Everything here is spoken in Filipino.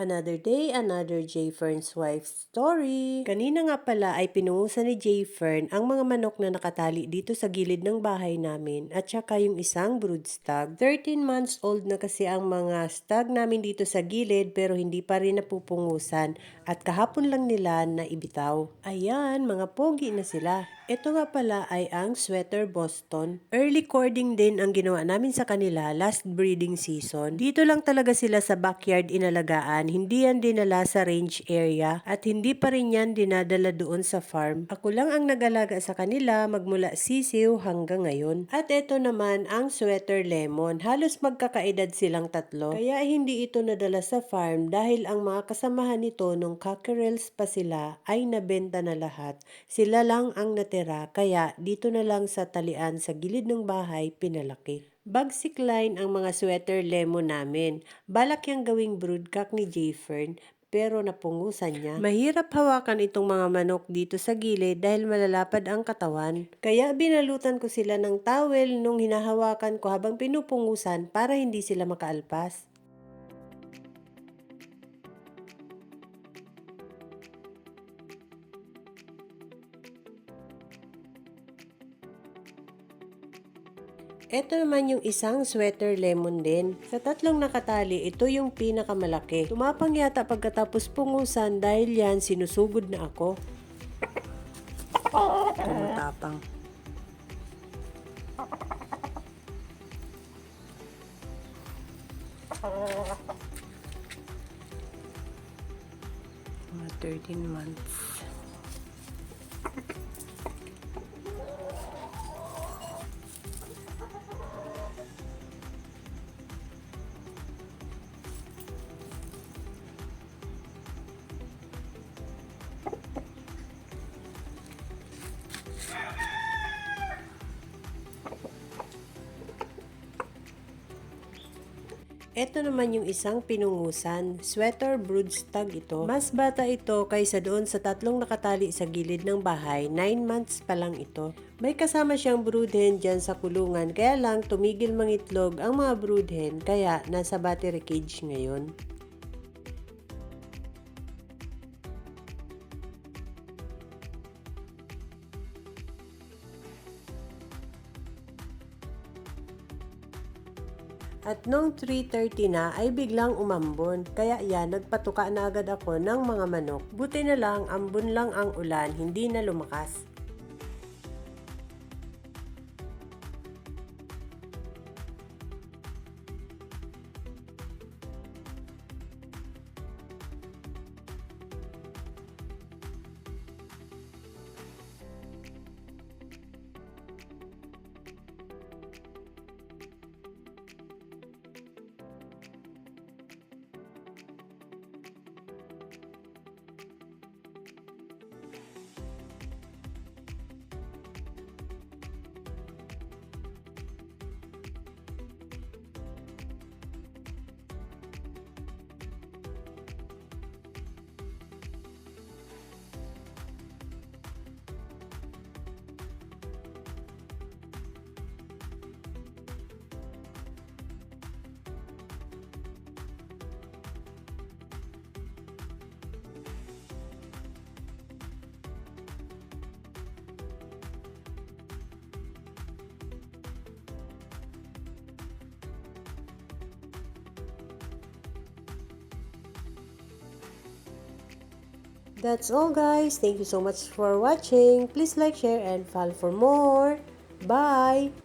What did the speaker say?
Another day, another J. Fern's wife story. Kanina nga pala ay pinungusan ni J. Fern ang mga manok na nakatali dito sa gilid ng bahay namin at saka yung isang brood stag. 13 months old na kasi ang mga stag namin dito sa gilid pero hindi pa rin napupungusan at kahapon lang nila na ibitaw. Ayan, mga pogi na sila. Ito nga pala ay ang Sweater Boston. Early cording din ang ginawa namin sa kanila last breeding season. Dito lang talaga sila sa backyard inalagaan, hindi yan dinala sa range area at hindi pa rin yan dinadala doon sa farm. Ako lang ang nag-alaga sa kanila magmula sisiw hanggang ngayon. At ito naman ang Sweater Lemon. Halos magkakaedad silang tatlo. Kaya hindi ito nadala sa farm dahil ang mga kasamahan nito nung cockerels pa sila ay nabenta na lahat. Sila lang ang natira kaya dito na lang sa talian sa gilid ng bahay pinalaki. Bagsik line ang mga Sweater Lemon namin. Balak yang gawing broodcock ni J. Fern pero napungusan niya. Mahirap hawakan itong mga manok dito sa gilid dahil malalapad ang katawan. Kaya binalutan ko sila ng towel nung hinahawakan ko habang pinupungusan para hindi sila makaalpas. Ito naman yung isang Sweater Lemon din. Sa tatlong nakatali, ito yung pinakamalaki. Tumapang yata pagkatapos pungusan dahil yan sinusugod na ako. Tumatapang. Mga 13 months. Ito naman yung isang pinungusan, Sweater Brood Stag ito. Mas bata ito kaysa doon sa tatlong nakatali sa gilid ng bahay, 9 months pa lang ito. May kasama siyang broodhen dyan sa kulungan kaya lang tumigil mangitlog ang mga broodhen kaya nasa battery cage ngayon. At nung 3:30 na ay biglang umambon. Kaya yan, nagpatuka na agad ako ng mga manok. Buti na lang, ambon lang ang ulan, hindi na lumakas. That's all guys. Thank you so much for watching. Please like, share, and follow for more. Bye!